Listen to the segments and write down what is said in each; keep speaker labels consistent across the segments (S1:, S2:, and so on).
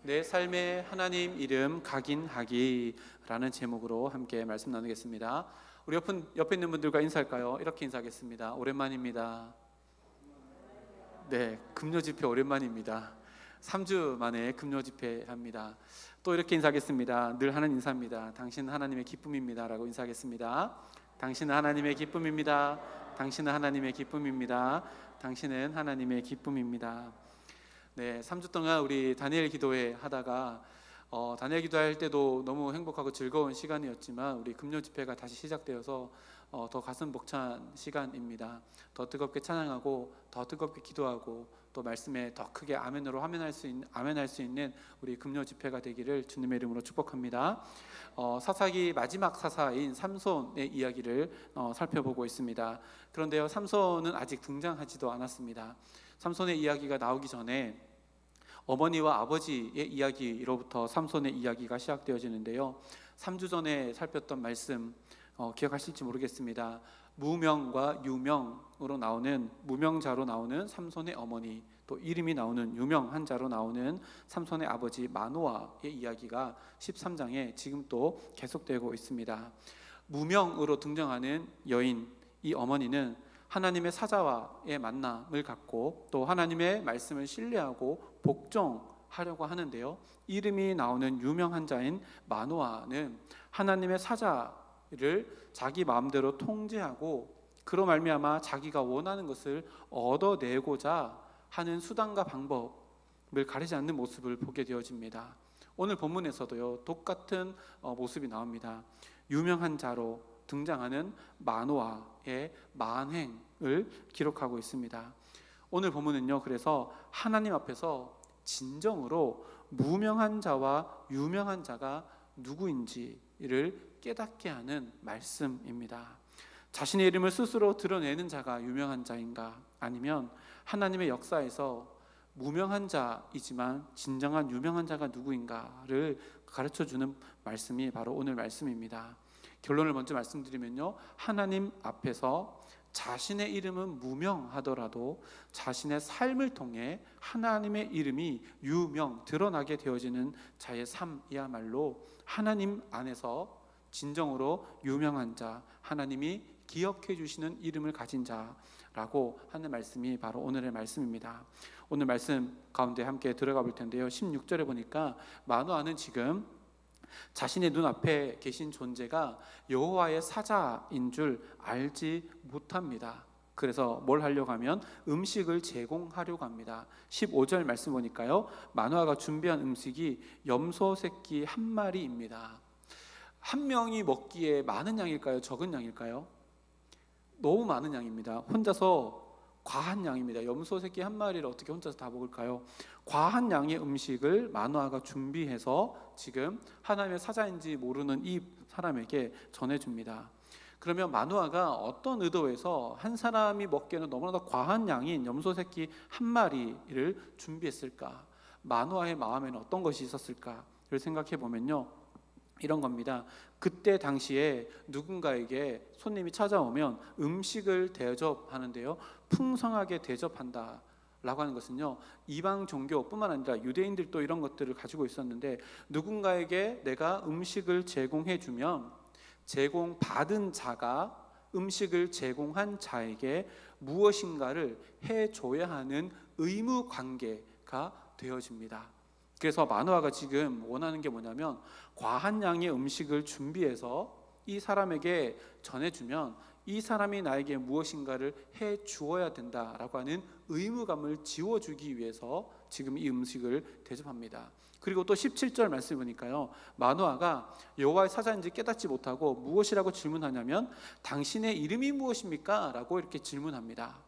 S1: 내 삶의 하나님 이름 각인하기라는 제목으로 함께 말씀 나누겠습니다. 우리 옆에 있는 분들과 인사할까요? 이렇게 인사하겠습니다. 오랜만입니다. 네, 금요 집회 오랜만입니다. 3주 만에 금요 집회 합니다. 또 이렇게 인사하겠습니다. 늘 하는 인사입니다. 당신은 하나님의 기쁨입니다 라고 인사하겠습니다. 당신은 하나님의 기쁨입니다. 당신은 하나님의 기쁨입니다. 당신은 하나님의 기쁨입니다. 네, 3주 동안 우리 다니엘 기도회 하다가 다니엘 기도할 때도 너무 행복하고 즐거운 시간이었지만 우리 금요 집회가 다시 시작되어서 더 가슴 벅찬 시간입니다. 더 뜨겁게 찬양하고 더 뜨겁게 기도하고 또 말씀에 더 크게 아멘으로 아멘할 수 있는 우리 금요 집회가 되기를 주님의 이름으로 축복합니다. 사사기 마지막 사사인 삼손의 이야기를 살펴보고 있습니다. 그런데요, 삼손은 아직 등장하지도 않았습니다. 삼손의 이야기가 나오기 전에 어머니와 아버지의 이야기로부터 삼손의 이야기가 시작되어지는데요. 3주 전에 살폈던 말씀 기억하실지 모르겠습니다. 무명과 유명으로 나오는, 무명자로 나오는 삼손의 어머니, 또 이름이 나오는 유명한 자로 나오는 삼손의 아버지 마노아의 이야기가 13장에 지금 또 계속되고 있습니다. 무명으로 등장하는 여인, 이 어머니는 하나님의 사자와의 만남을 갖고 또 하나님의 말씀을 신뢰하고 복종하려고 하는데요, 이름이 나오는 유명한 자인 마노아는 하나님의 사자를 자기 마음대로 통제하고 그로 말미암아 자기가 원하는 것을 얻어내고자 하는 수단과 방법을 가리지 않는 모습을 보게 되어집니다. 오늘 본문에서도요, 똑같은 모습이 나옵니다. 유명한 자로 등장하는 마노아의 만행을 기록하고 있습니다. 오늘 본문은요, 그래서 하나님 앞에서 진정으로 무명한 자와 유명한 자가 누구인지를 깨닫게 하는 말씀입니다. 자신의 이름을 스스로 드러내는 자가 유명한 자인가, 아니면 하나님의 역사에서 무명한 자이지만 진정한 유명한 자가 누구인가를 가르쳐주는 말씀이 바로 오늘 말씀입니다. 결론을 먼저 말씀드리면요, 하나님 앞에서 자신의 이름은 무명하더라도 자신의 삶을 통해 하나님의 이름이 드러나게 되어지는 자의 삶이야말로 하나님 안에서 진정으로 유명한 자, 하나님이 기억해 주시는 이름을 가진 자라고 하는 말씀이 바로 오늘의 말씀입니다. 오늘 말씀 가운데 함께 들어가 볼 텐데요, 16절에 보니까 마노아는 지금 자신의 눈앞에 계신 존재가 여호와의 사자인 줄 알지 못합니다. 그래서 뭘 하려고 하면 음식을 제공하려고 합니다. 15절 말씀 보니까요, 마노아가 준비한 음식이 염소 새끼 한 마리입니다. 한 명이 먹기에 많은 양일까요? 적은 양일까요? 너무 많은 양입니다. 혼자서 과한 양입니다. 염소 새끼 한 마리를 어떻게 혼자서 다 먹을까요? 과한 양의 음식을 마노아가 준비해서 지금 하나님의 사자인지 모르는 이 사람에게 전해줍니다. 그러면 마노아가 어떤 의도에서 한 사람이 먹기에는 너무나도 과한 양인 염소 새끼 한 마리를 준비했을까? 마노아의 마음에는 어떤 것이 있었을까를 생각해 보면요, 이런 겁니다. 그때 당시에 누군가에게 손님이 찾아오면 음식을 대접하는데요, 풍성하게 대접한다 라고 하는 것은요, 이방 종교뿐만 아니라 유대인들도 이런 것들을 가지고 있었는데, 누군가에게 내가 음식을 제공해 주면 제공받은 자가 음식을 제공한 자에게 무엇인가를 해줘야 하는 의무 관계가 되어집니다. 그래서 마노아가 지금 원하는 게 뭐냐면, 과한 양의 음식을 준비해서 이 사람에게 전해주면 이 사람이 나에게 무엇인가를 해 주어야 된다라고 하는 의무감을 지워주기 위해서 지금 이 음식을 대접합니다. 그리고 또 17절 말씀 보니까요, 마노아가 여호와의 사자인지 깨닫지 못하고 무엇이라고 질문하냐면, 당신의 이름이 무엇입니까? 라고 이렇게 질문합니다.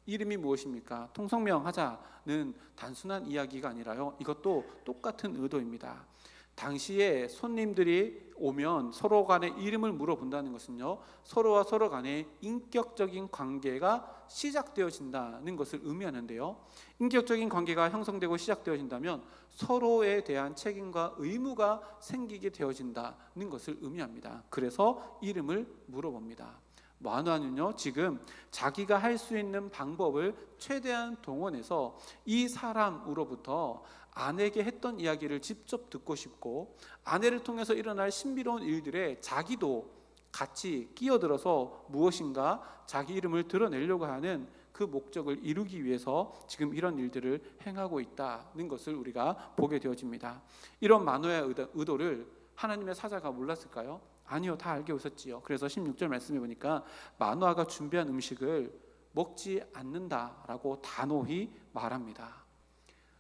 S1: 이름이 무엇입니까? 통성명 하자는 단순한 이야기가 아니라요, 이것도 똑같은 의도입니다. 당시에 손님들이 오면 서로 간의 이름을 물어본다는 것은요, 서로와 서로 간의 인격적인 관계가 시작되어진다는 것을 의미하는데요, 인격적인 관계가 형성되고 시작되어진다면 서로에 대한 책임과 의무가 생기게 되어진다는 것을 의미합니다. 그래서 이름을 물어봅니다. 마노아는요, 지금 자기가 할 수 있는 방법을 최대한 동원해서 이 사람으로부터 아내에게 했던 이야기를 직접 듣고 싶고, 아내를 통해서 일어날 신비로운 일들에 자기도 같이 끼어들어서 무엇인가 자기 이름을 드러내려고 하는 그 목적을 이루기 위해서 지금 이런 일들을 행하고 있다는 것을 우리가 보게 되어집니다. 이런 마노아의 의도를 하나님의 사자가 몰랐을까요? 아니요, 다 알고 있었지요. 그래서 16절 말씀해 보니까 마노아가 준비한 음식을 먹지 않는다라고 단호히 말합니다.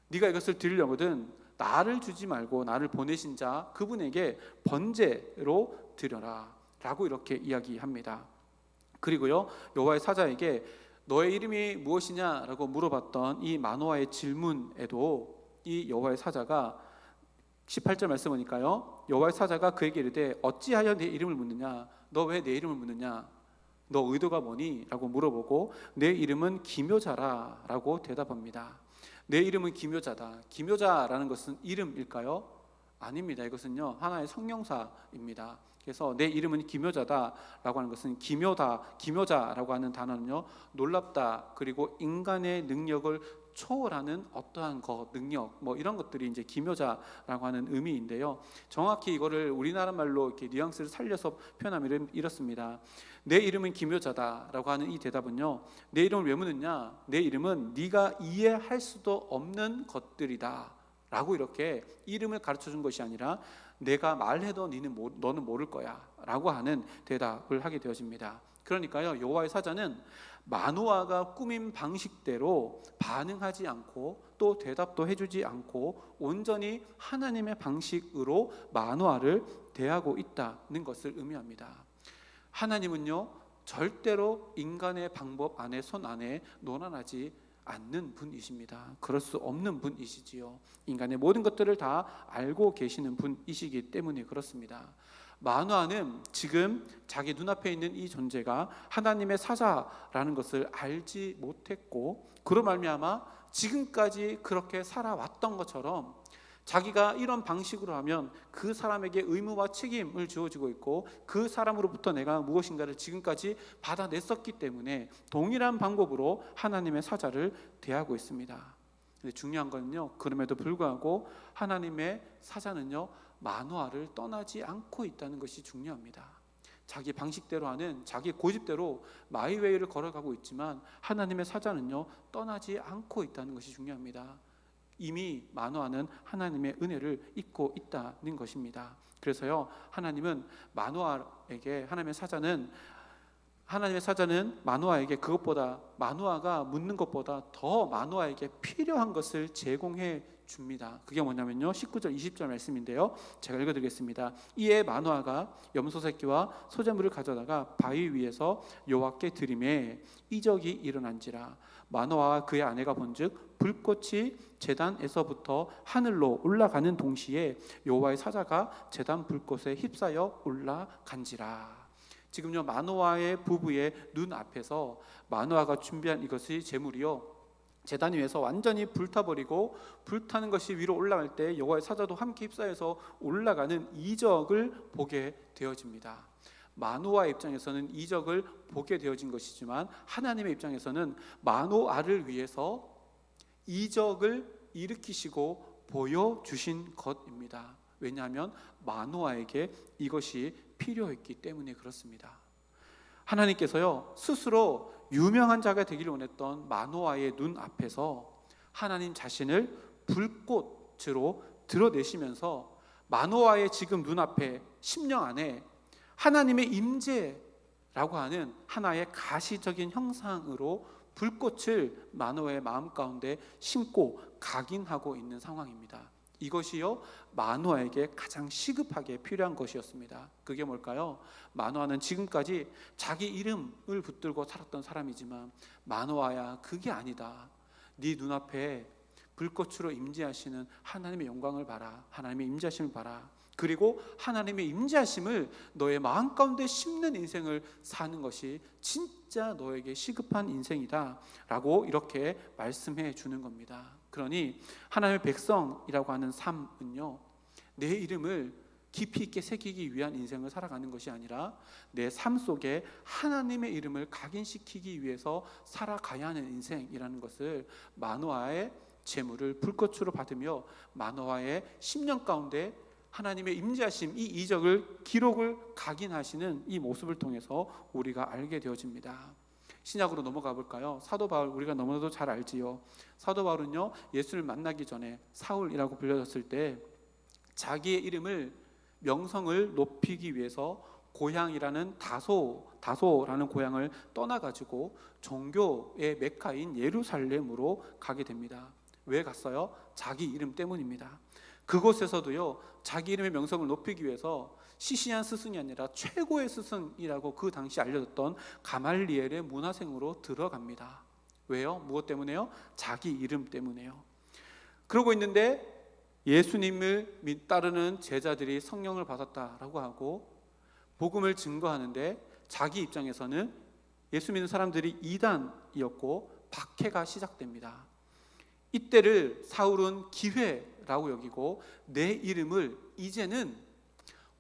S1: 네가 이것을 드리려거든 나를 주지 말고 나를 보내신 자 그분에게 번제로 드려라 라고 이렇게 이야기합니다. 그리고요, 여호와의 사자에게 너의 이름이 무엇이냐라고 물어봤던 이 마노아의 질문에도 이 여호와의 사자가 18절 말씀 보니까요, 여호와의 사자가 그에게 이르되 어찌하여 내 이름을 묻느냐, 너 왜 내 이름을 묻느냐, 너 의도가 뭐니? 라고 물어보고 내 이름은 기묘자라 라고 대답합니다. 내 이름은 기묘자다. 기묘자라는 것은 이름일까요? 아닙니다. 이것은요, 하나의 성명사입니다. 그래서 내 이름은 기묘자다라고 하는 것은 기묘다, 기묘자라고 하는 단어는요, 놀랍다, 그리고 인간의 능력을 초월하는 어떠한 것, 능력, 뭐 이런 것들이 이제 기묘자라고 하는 의미인데요. 정확히 이거를 우리나라 말로 이렇게 뉘앙스를 살려서 표현하면 이렇습니다. 내 이름은 기묘자다라고 하는 이 대답은요, 내 이름을 왜 묻느냐? 내 이름은 네가 이해할 수도 없는 것들이다 라고 이렇게 이름을 가르쳐 준 것이 아니라 내가 말해도 너는 모를 거야 라고 하는 대답을 하게 되어집니다. 그러니까요, 여호와의 사자는 마노아가 꾸민 방식대로 반응하지 않고 또 대답도 해주지 않고 온전히 하나님의 방식으로 마노아를 대하고 있다는 것을 의미합니다. 하나님은요, 절대로 인간의 방법 안에 손 안에 논한하지 않는 분이십니다. 그럴 수 없는 분이시지요. 인간의 모든 것들을 다 알고 계시는 분이시기 때문에 그렇습니다. 마노아는 지금 자기 눈앞에 있는 이 존재가 하나님의 사자라는 것을 알지 못했고, 그로 말미암아 지금까지 그렇게 살아왔던 것처럼 자기가 이런 방식으로 하면 그 사람에게 의무와 책임을 주어지고 있고 그 사람으로부터 내가 무엇인가를 지금까지 받아냈었기 때문에 동일한 방법으로 하나님의 사자를 대하고 있습니다. 근데 중요한 건요, 그럼에도 불구하고 하나님의 사자는요, 마노아를 떠나지 않고 있다는 것이 중요합니다. 자기 방식대로 하는 자기 고집대로 마이웨이를 걸어가고 있지만 하나님의 사자는요, 떠나지 않고 있다는 것이 중요합니다. 이미 마노아는 하나님의 은혜를 잊고 있다는 것입니다. 그래서요, 하나님은 마노아에게 하나님의 사자는 마노아에게 그것보다, 마노아가 묻는 것보다 더 마노아에게 필요한 것을 제공해 줍니다. 그게 뭐냐면요, 19절 20절 말씀인데요, 제가 읽어드리겠습니다. 이에 마노아가 염소 새끼와 소재물을 가져다가 바위 위에서 여호와께 드리매 이적이 일어난지라. 마노아와 그의 아내가 본즉 불꽃이 제단에서부터 하늘로 올라가는 동시에 여호와의 사자가 제단 불꽃에 휩싸여 올라간지라. 지금요, 마노아의 부부의 눈 앞에서 마노아가 준비한 이것이 제물이요, 제단 위에서 완전히 불타버리고 불타는 것이 위로 올라갈 때 여호와의 사자도 함께 휩싸여서 올라가는 이적을 보게 되어집니다. 마노아의 입장에서는 이적을 보게 되어진 것이지만 하나님의 입장에서는 마노아를 위해서 이적을 일으키시고 보여주신 것입니다. 왜냐하면 마노아에게 이것이 필요했기 때문에 그렇습니다. 하나님께서요, 스스로 유명한 자가 되기를 원했던 마노아의 눈 앞에서 하나님 자신을 불꽃으로 드러내시면서 마노아의 지금 눈앞에 심령 안에 하나님의 임재라고 하는 하나의 가시적인 형상으로 불꽃을 마노아의 마음 가운데 심고 각인하고 있는 상황입니다. 이것이요, 마노아에게 가장 시급하게 필요한 것이었습니다. 그게 뭘까요? 마노아는 지금까지 자기 이름을 붙들고 살았던 사람이지만 마노아야, 그게 아니다. 네 눈앞에 불꽃으로 임재하시는 하나님의 영광을 봐라. 하나님의 임재하심을 봐라. 그리고 하나님의 임재하심을 너의 마음 가운데 심는 인생을 사는 것이 진짜 너에게 시급한 인생이다 라고 이렇게 말씀해 주는 겁니다. 그러니 하나님의 백성이라고 하는 삶은요, 내 이름을 깊이 있게 새기기 위한 인생을 살아가는 것이 아니라 내 삶 속에 하나님의 이름을 각인시키기 위해서 살아가야 하는 인생이라는 것을 마노아의 재물을 불꽃으로 받으며 마노아의 10년 가운데 하나님의 임재하심, 이 이적을 기록을 각인하시는 이 모습을 통해서 우리가 알게 되어집니다. 신약으로 넘어가 볼까요? 사도 바울, 우리가 너무나도 잘 알지요. 사도 바울은요, 예수를 만나기 전에 사울이라고 불려졌을 때 자기의 이름을, 명성을 높이기 위해서 고향이라는 다소라는 고향을 떠나가지고 종교의 메카인 예루살렘으로 가게 됩니다. 왜 갔어요? 자기 이름 때문입니다. 그곳에서도요, 자기 이름의 명성을 높이기 위해서 시시한 스승이 아니라 최고의 스승이라고 그 당시 알려졌던 가말리엘의 문화생으로 들어갑니다. 왜요? 무엇 때문에요? 자기 이름 때문에요. 그러고 있는데 예수님을 따르는 제자들이 성령을 받았다라고 하고 복음을 증거하는데 자기 입장에서는 예수 믿는 사람들이 이단이었고 박해가 시작됩니다. 이때를 사울은 기회라고 여기고 내 이름을 이제는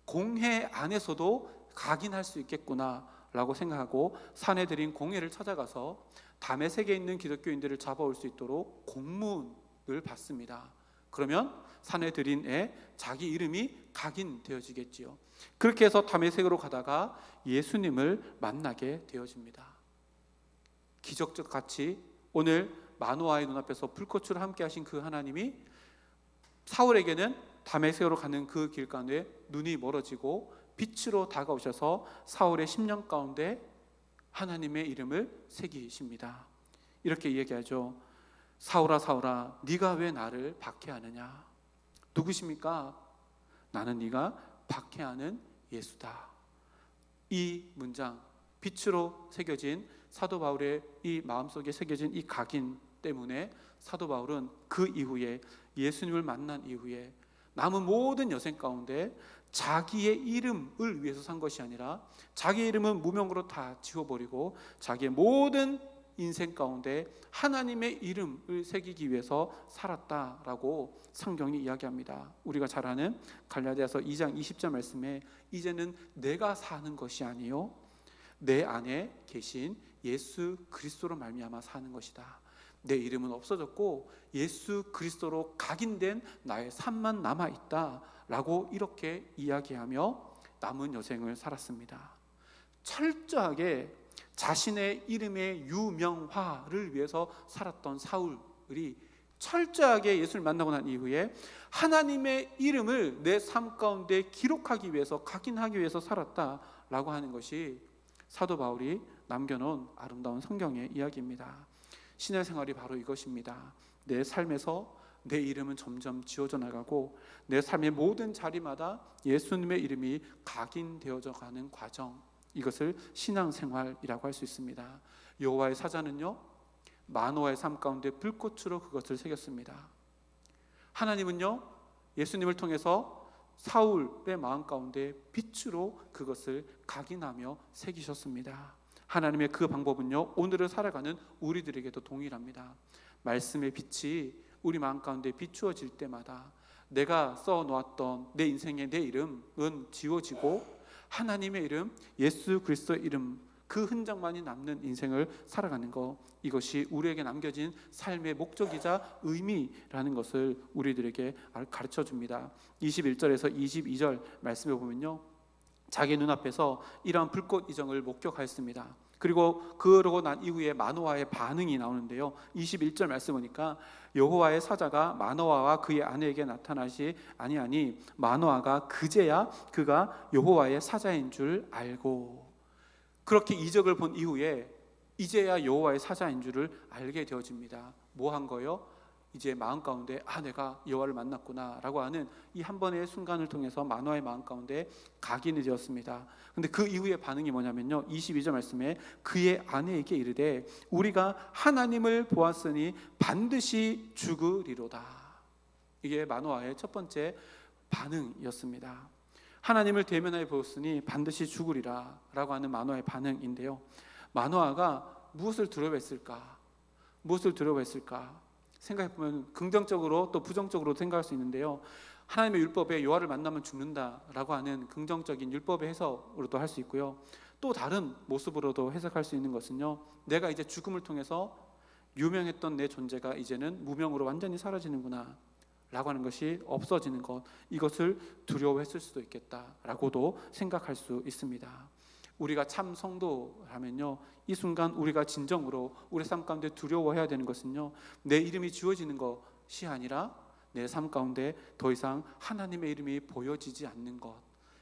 S1: 공회 안에서도 각인할 수 있겠구나 라고 생각하고 사내들인 공회를 찾아가서 다메섹에 있는 기독교인들을 잡아올 수 있도록 공문을 받습니다. 그러면 사내들인에 자기 이름이 각인되어지겠지요. 그렇게 해서 다메섹으로 가다가 예수님을 만나게 되어집니다. 기적적 같이 오늘 마노아의 눈앞에서 불꽃으로 함께 하신 그 하나님이 사울에게는 다메섹으로 가는 그 길가에 눈이 멀어지고 빛으로 다가오셔서 사울의 10년 가운데 하나님의 이름을 새기십니다. 이렇게 얘기하죠. 사울아 사울아 네가 왜 나를 박해하느냐. 누구십니까? 나는 네가 박해하는 예수다. 이 문장, 빛으로 새겨진 사도 바울의 이 마음속에 새겨진 이 각인 때문에 사도 바울은 그 이후에 예수님을 만난 이후에 남은 모든 여생 가운데 자기의 이름을 위해서 산 것이 아니라 자기의 이름은 무명으로 다 지워버리고 자기의 모든 인생 가운데 하나님의 이름을 새기기 위해서 살았다라고 성경이 이야기합니다. 우리가 잘 아는 갈라디아서 2장 20절 말씀에 이제는 내가 사는 것이 아니요 내 안에 계신 예수 그리스도로 말미암아 사는 것이다. 내 이름은 없어졌고 예수 그리스도로 각인된 나의 삶만 남아있다 라고 이렇게 이야기하며 남은 여생을 살았습니다. 철저하게 자신의 이름의 유명화를 위해서 살았던 사울이 철저하게 예수를 만나고 난 이후에 하나님의 이름을 내 삶 가운데 기록하기 위해서 각인하기 위해서 살았다라고 하는 것이 사도 바울이 남겨놓은 아름다운 성경의 이야기입니다. 신의 생활이 바로 이것입니다. 내 삶에서 내 이름은 점점 지워져 나가고 내 삶의 모든 자리마다 예수님의 이름이 각인되어져 가는 과정, 이것을 신앙생활이라고 할 수 있습니다. 여호와의 사자는요 마노아의 삶 가운데 불꽃으로 그것을 새겼습니다. 하나님은요 예수님을 통해서 사울의 마음 가운데 빛으로 그것을 각인하며 새기셨습니다. 하나님의 그 방법은요 오늘을 살아가는 우리들에게도 동일합니다. 말씀의 빛이 우리 마음 가운데 비추어질 때마다 내가 써놓았던 내 인생의 내 이름은 지워지고 하나님의 이름, 예수 그리스도의 이름, 그 흔적만이 남는 인생을 살아가는 것, 이것이 우리에게 남겨진 삶의 목적이자 의미라는 것을 우리들에게 가르쳐 줍니다. 21절에서 22절 말씀에 보면요 자기 눈앞에서 이러한 불꽃 이정을 목격하였습니다. 그리고 그러고 난 이후에 마노아의 반응이 나오는데요 21절 말씀 보니까 여호와의 사자가 마노아와 그의 아내에게 나타나시 아니하니 마노아가 그제야 그가 여호와의 사자인 줄 알고. 그렇게 이적을 본 이후에 이제야 여호와의 사자인 줄을 알게 되어집니다. 뭐 한 거요? 이제 마음 가운데 내가 여호와를 만났구나 라고 하는 이 한 번의 순간을 통해서 마노아의 마음 가운데 각인이 되었습니다. 근데 그 이후의 반응이 뭐냐면요 22절 말씀에 그의 아내에게 이르되 우리가 하나님을 보았으니 반드시 죽으리로다. 이게 마노아의 첫 번째 반응이었습니다. 하나님을 대면하여 보았으니 반드시 죽으리라 라고 하는 마노아의 반응인데요 마노아가 무엇을 두려워했을까? 무엇을 두려워했을까? 생각해보면 긍정적으로 또 부정적으로 생각할 수 있는데요 하나님의 율법에 여호와를 만나면 죽는다라고 하는 긍정적인 율법의 해석으로도 할 수 있고요 또 다른 모습으로도 해석할 수 있는 것은요 내가 이제 죽음을 통해서 유명했던 내 존재가 이제는 무명으로 완전히 사라지는구나 라고 하는 것이 없어지는 것, 이것을 두려워했을 수도 있겠다라고도 생각할 수 있습니다. 우리가 참 성도라면요, 이 순간 우리가 진정으로 우리 삶 가운데 두려워해야 되는 것은요, 내 이름이 지워지는 것이 아니라 내 삶 가운데 더 이상 하나님의 이름이 보여지지 않는 것,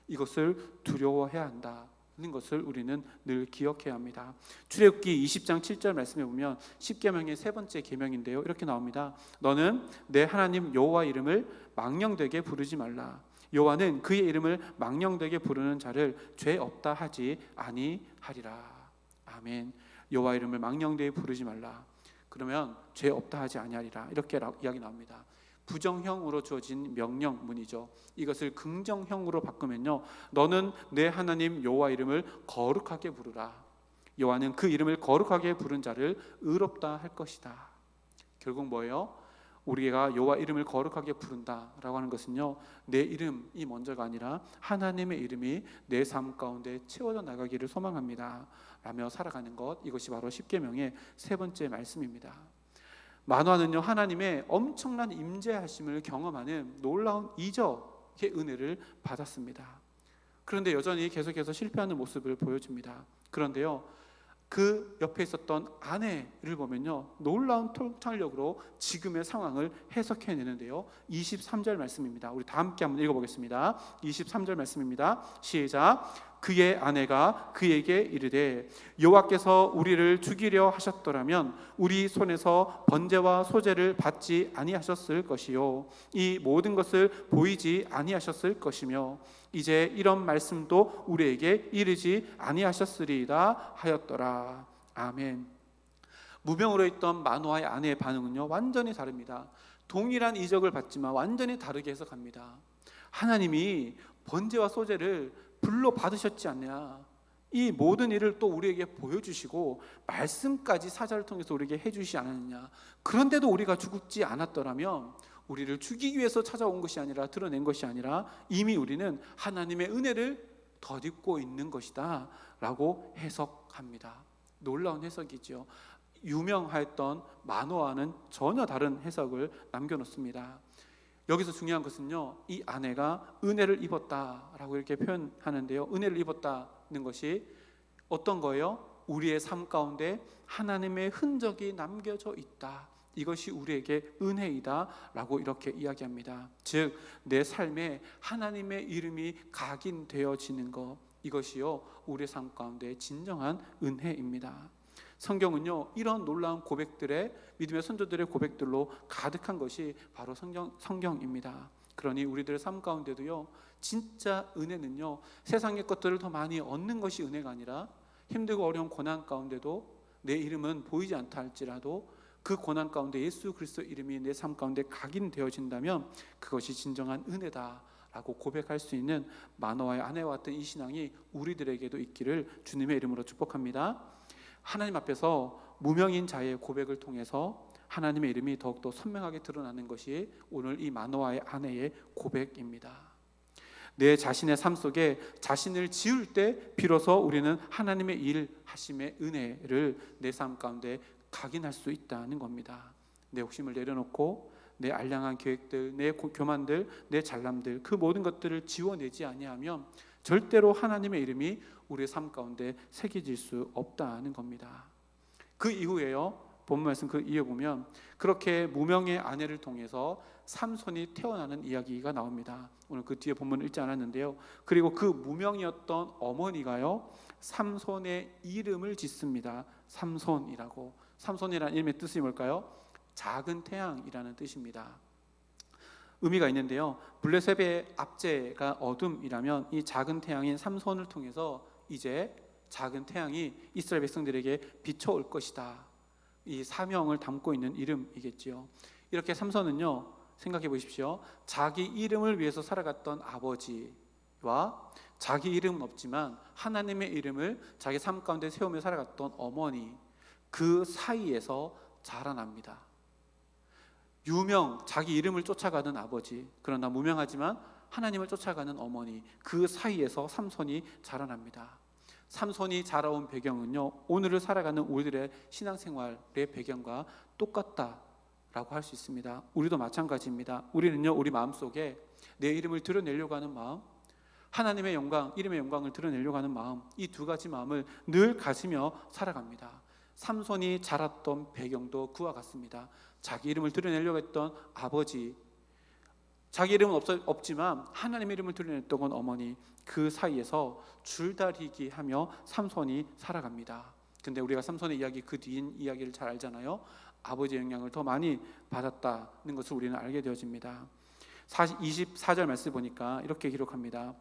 S1: 이것을 두려워해야 한다는 것을 우리는 늘 기억해야 합니다. 출애굽기 20장 7절 말씀에 보면 10계명의 세 번째 계명인데요, 이렇게 나옵니다. 너는 내 하나님 여호와 이름을 망령되게 부르지 말라. 여호와는 그의 이름을 망령되게 부르는 자를 죄 없다 하지 아니하리라. 아멘. 여호와 이름을 망령되게 부르지 말라. 그러면 죄 없다 하지 아니하리라, 이렇게 이야기 나옵니다. 부정형으로 주어진 명령문이죠. 이것을 긍정형으로 바꾸면요, 너는 내 하나님 여호와 이름을 거룩하게 부르라. 여호와는 그 이름을 거룩하게 부른 자를 의롭다 할 것이다. 결국 뭐예요? 우리가 여호와 이름을 거룩하게 부른다라고 하는 것은요, 내 이름이 먼저가 아니라 하나님의 이름이 내 삶 가운데 채워져 나가기를 소망합니다 라며 살아가는 것, 이것이 바로 십계명의 세 번째 말씀입니다. 만화는요, 하나님의 엄청난 임재하심을 경험하는 놀라운 이적의 은혜를 받았습니다. 그런데 여전히 계속해서 실패하는 모습을 보여줍니다. 그런데요, 그 옆에 있었던 아내를 보면요, 놀라운 통찰력으로 지금의 상황을 해석해내는데요, 23절 말씀입니다. 우리 다 함께 한번 읽어보겠습니다. 23절 말씀입니다. 시작. 그의 아내가 그에게 이르되 여호와께서 우리를 죽이려 하셨더라면 우리 손에서 번제와 소제를 받지 아니하셨을 것이요 이 모든 것을 보이지 아니하셨을 것이며 이제 이런 말씀도 우리에게 이르지 아니하셨으리이다 하였더라. 아멘. 무명으로 있던 마노아의 아내의 반응은요, 완전히 다릅니다. 동일한 이적을 받지만 완전히 다르게 해석합니다. 하나님이 번제와 소제를 불로 받으셨지 않냐, 이 모든 일을 또 우리에게 보여주시고 말씀까지 사자를 통해서 우리에게 해주시지 않았느냐, 그런데도 우리가 죽지 않았더라면 우리를 죽이기 위해서 찾아온 것이 아니라, 드러낸 것이 아니라 이미 우리는 하나님의 은혜를 덧입고 있는 것이다 라고 해석합니다. 놀라운 해석이죠. 유명하였던 마노아는 전혀 다른 해석을 남겨놓습니다. 여기서 중요한 것은요, 이 아내가 은혜를 입었다라고 이렇게 표현하는데요, 은혜를 입었다는 것이 어떤 거예요? 우리의 삶 가운데 하나님의 흔적이 남겨져 있다, 이것이 우리에게 은혜이다 라고 이렇게 이야기합니다. 즉 내 삶에 하나님의 이름이 각인되어지는 것, 이것이요 우리의 삶 가운데 진정한 은혜입니다. 성경은요, 이런 놀라운 고백들의, 믿음의 선조들의 고백들로 가득한 것이 바로 성경입니다. 그러니 우리들의 삶 가운데도요, 진짜 은혜는요, 세상의 것들을 더 많이 얻는 것이 은혜가 아니라 힘들고 어려운 고난 가운데도 내 이름은 보이지 않다 할지라도 그 고난 가운데 예수 그리스도 이름이 내 삶 가운데 각인되어진다면 그것이 진정한 은혜다 라고 고백할 수 있는 마노아의 아내와 같은 이 신앙이 우리들에게도 있기를 주님의 이름으로 축복합니다. 하나님 앞에서 무명인 자의 고백을 통해서 하나님의 이름이 더욱더 선명하게 드러나는 것이 오늘 이 마노아의 아내의 고백입니다. 내 자신의 삶 속에 자신을 지을 때 비로소 우리는 하나님의 일하심의 은혜를 내 삶 가운데 각인할 수 있다는 겁니다. 내 욕심을 내려놓고 내 알량한 계획들, 내 교만들, 내 잘남들, 그 모든 것들을 지워내지 아니하면 절대로 하나님의 이름이 우리의 삶 가운데 새겨질 수 없다는 겁니다. 그 이후에요, 본문 말씀 그 이후에 보면 그렇게 무명의 아내를 통해서 삼손이 태어나는 이야기가 나옵니다. 오늘 그 뒤에 본문을 읽지 않았는데요, 그리고 그 무명이었던 어머니가요, 삼손의 이름을 짓습니다. 삼손이라고. 삼손이라는 이름의 뜻이 뭘까요? 작은 태양이라는 뜻입니다. 의미가 있는데요, 블레셋의 압제가 어둠이라면 이 작은 태양인 삼손을 통해서 이제 작은 태양이 이스라엘 백성들에게 비춰올 것이다, 이 사명을 담고 있는 이름이겠지요. 이렇게 삼손은요, 생각해 보십시오. 자기 이름을 위해서 살아갔던 아버지와 자기 이름은 없지만 하나님의 이름을 자기 삶 가운데 세우며 살아갔던 어머니, 그 사이에서 자라납니다. 자기 이름을 쫓아가는 아버지, 그러나 무명하지만 하나님을 쫓아가는 어머니, 그 사이에서 삼손이 자라납니다. 삼손이 자라온 배경은요, 오늘을 살아가는 우리들의 신앙생활의 배경과 똑같다라고 할 수 있습니다. 우리도 마찬가지입니다. 우리는요, 우리 마음속에 내 이름을 드러내려고 하는 마음, 하나님의 영광, 이름의 영광을 드러내려고 하는 마음, 이 두 가지 마음을 늘 가지며 살아갑니다. 삼손이 자랐던 배경도 그와 같습니다. 자기 이름을 드러내려고 했던 아버지, 자기 이름은 없지만 하나님의 이름을 드러냈던 건 어머니, 그 사이에서 줄다리기 하며 삼손이 살아갑니다. 근데 우리가 삼손의 이야기, 그 뒤인 이야기를 잘 알잖아요. 아버지의 영향을 더 많이 받았다는 것을 우리는 알게 되어집니다. 24절 말씀 보니까 이렇게 기록합니다.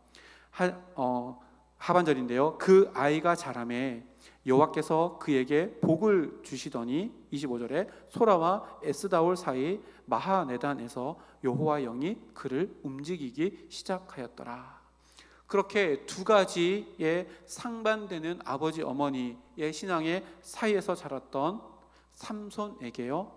S1: 하반절인데요, 그 아이가 자라매 여호와께서 그에게 복을 주시더니, 25절에 소라와 에스다올 사이 마하네단에서 여호와 영이 그를 움직이기 시작하였더라. 그렇게 두 가지의 상반되는 아버지 어머니의 신앙의 사이에서 자랐던 삼손에게요,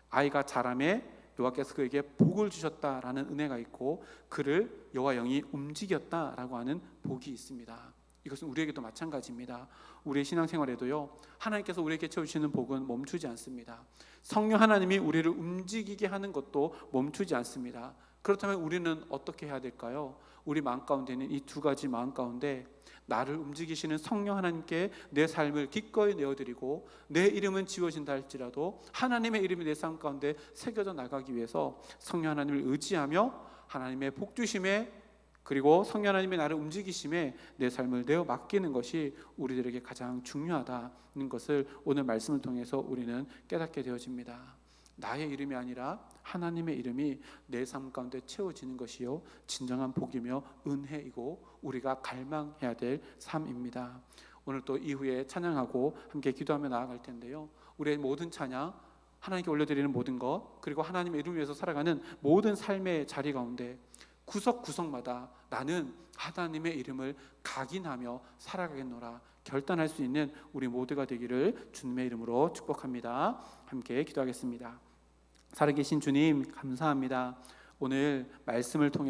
S1: 아이가 자라매 여호와께서 그에게 복을 주셨다라는 은혜가 있고, 그를 여호와 영이 움직였다라고 하는 복이 있습니다. 이것은 우리에게도 마찬가지입니다. 우리의 신앙생활에도요, 하나님께서 우리에게 채워주시는 복은 멈추지 않습니다. 성령 하나님이 우리를 움직이게 하는 것도 멈추지 않습니다. 그렇다면 우리는 어떻게 해야 될까요? 우리 마음 가운데는 이 두 가지 마음 가운데 나를 움직이시는 성령 하나님께 내 삶을 기꺼이 내어드리고, 내 이름은 지워진다 할지라도 하나님의 이름이 내 삶 가운데 새겨져 나가기 위해서 성령 하나님을 의지하며 하나님의 복주심에, 그리고 성령 하나님의 나를 움직이심에 내 삶을 내어 맡기는 것이 우리들에게 가장 중요하다는 것을 오늘 말씀을 통해서 우리는 깨닫게 되어집니다. 나의 이름이 아니라 하나님의 이름이 내 삶 가운데 채워지는 것이요, 진정한 복이며 은혜이고 우리가 갈망해야 될 삶입니다. 오늘 또 이후에 찬양하고 함께 기도하며 나아갈 텐데요, 우리의 모든 찬양, 하나님께 올려드리는 모든 것, 그리고 하나님의 이름 위해서 살아가는 모든 삶의 자리 가운데 구석구석마다 나는 하나님의 이름을 각인하며 살아가겠노라 결단할 수 있는 우리 모두가 되기를 주님의 이름으로 축복합니다. 함께 기도하겠습니다. 살아계신 주님, 감사합니다. 오늘 말씀을 통해